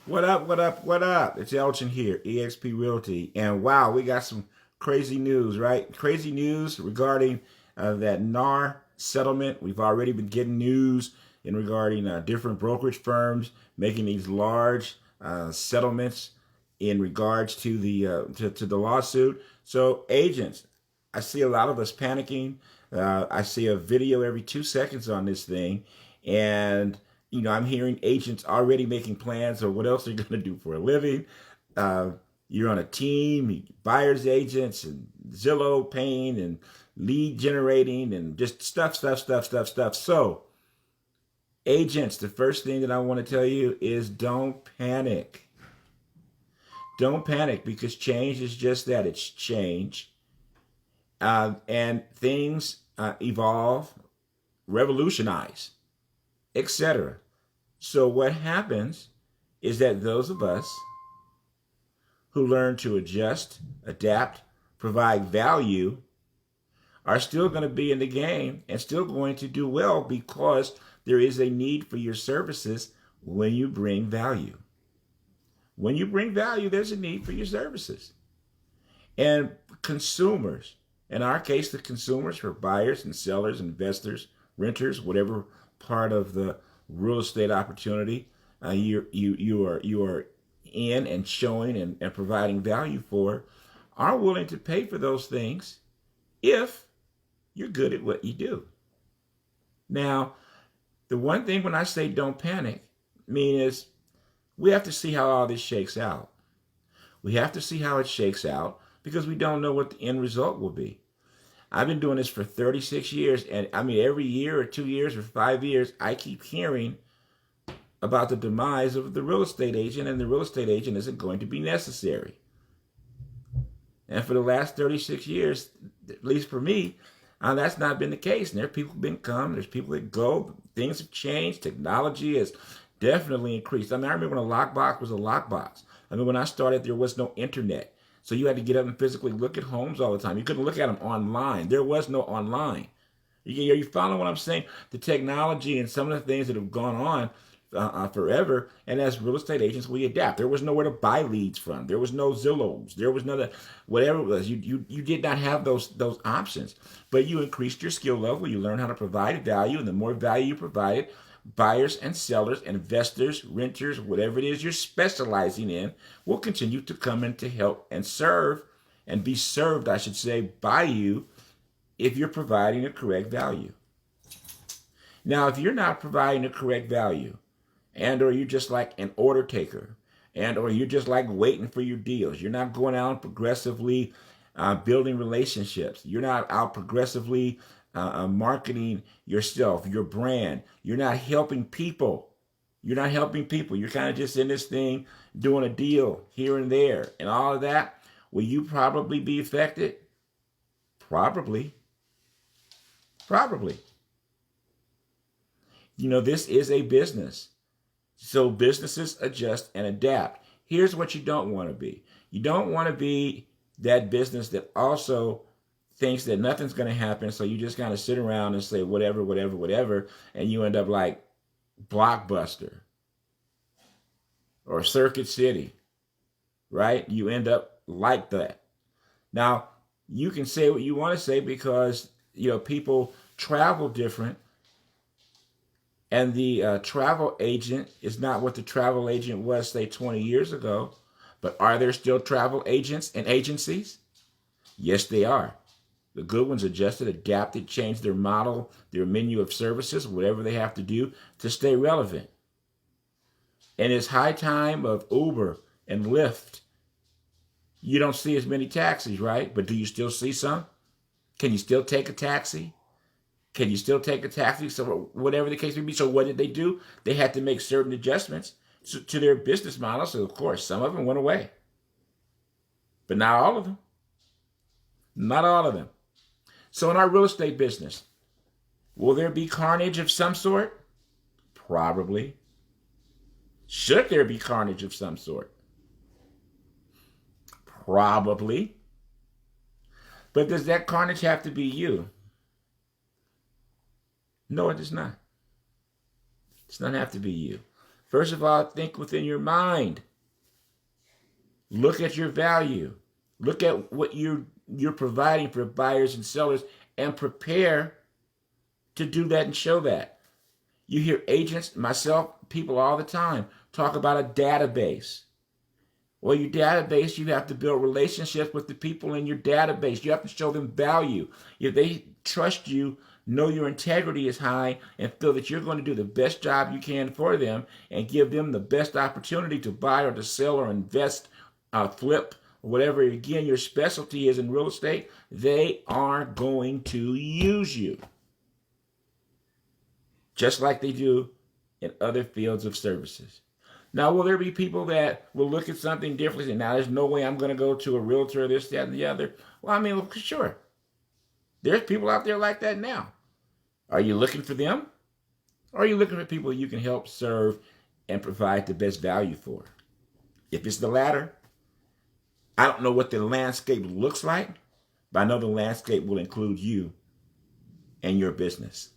What up, what up, what up? It's Elgin here, eXp Realty. And wow, we got some crazy news, right? Crazy news regarding that NAR settlement. We've already been getting news in regarding different brokerage firms making these large settlements in regards to the lawsuit. So agents, I see a lot of us panicking. I see a video every 2 seconds on this thing, and I'm hearing agents already making plans of what else they're going to do for a living. Uh, you're on a team, buyers agents, and Zillow paying, and lead generating, and just stuff. So, agents, the first thing that I want to tell you is don't panic. Don't panic because change is just that, it's change. And things evolve, revolutionize, etc. So what happens is that those of us who learn to adjust, adapt, provide value are still going to be in the game and still going to do well because there is a need for your services when you bring value. When you bring value, there's a need for your services. And consumers, in our case, the consumers for buyers and sellers, investors, renters, whatever part of the real estate opportunity you are in and showing and providing value for, are willing to pay for those things if you're good at what you do. Now, the one thing when I say don't panic, is we have to see how all this shakes out. We have to see how it shakes out because we don't know what the end result will be. I've been doing this for 36 years, and every year or 2 years or 5 years, I keep hearing about the demise of the real estate agent, and the real estate agent isn't going to be necessary. And for the last 36 years, at least for me, that's not been the case. And there are people that come, there's people that go, things have changed, technology has definitely increased. I remember when a lockbox was a lockbox. When I started, there was no internet. So you had to get up and physically look at homes all the time. You couldn't look at them online. There was no online. Are you following what I'm saying? The technology and some of the things that have gone on forever, and as real estate agents, we adapt. There was nowhere to buy leads from. There was no Zillows. There was none whatever it was. You did not have those options. But you increased your skill level. You learned how to provide value, and the more value you provided, buyers and sellers, investors, renters, whatever it is you're specializing in, will continue to come in to help and serve and be served, I should say, by you if you're providing a correct value. Now, if you're not providing a correct value, and or you're just like an order taker, and or you're just like waiting for your deals, you're not going out and progressively building relationships, you're not out progressively marketing yourself, your brand. You're not helping people. You're kind of just in this thing doing a deal here and there and all of that. Will you probably be affected? Probably. This is a business. So businesses adjust and adapt. Here's what you don't want to be. You don't want to be that business that also thinks that nothing's going to happen, so you just kind of sit around and say whatever, and you end up like Blockbuster or Circuit City, right? You end up like that. Now, you can say what you want to say because, people travel different, and the travel agent is not what the travel agent was, say, 20 years ago. But are there still travel agents and agencies? Yes, they are. The good ones adjusted, adapted, changed their model, their menu of services, whatever they have to do to stay relevant. And it's high time of Uber and Lyft. You don't see as many taxis, right? But do you still see some? Can you still take a taxi? So whatever the case may be. So what did they do? They had to make certain adjustments to their business model. So of course, some of them went away. But not all of them. Not all of them. So in our real estate business, will there be carnage of some sort? Probably. Should there be carnage of some sort? Probably. But does that carnage have to be you? No, it does not. It does not have to be you. First of all, think within your mind. Look at your value. Look at what you're providing for buyers and sellers, and prepare to do that and show that. You hear agents, myself, people all the time talk about a database. Well, your database, you have to build relationships with the people in your database. You have to show them value. If they trust you, know your integrity is high, and feel that you're going to do the best job you can for them and give them the best opportunity to buy or to sell or invest, flip, whatever, again, your specialty is in real estate, they are going to use you. Just like they do in other fields of services. Now, will there be people that will look at something differently and say, now there's no way I'm going to go to a realtor, this, that, and the other? Well, I mean, well, sure. There's people out there like that now. Are you looking for them? Or are you looking for people you can help serve and provide the best value for? If it's the latter, I don't know what the landscape looks like, but I know the landscape will include you and your business.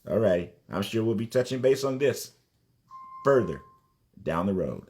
All right. I'm sure we'll be touching base on this further down the road.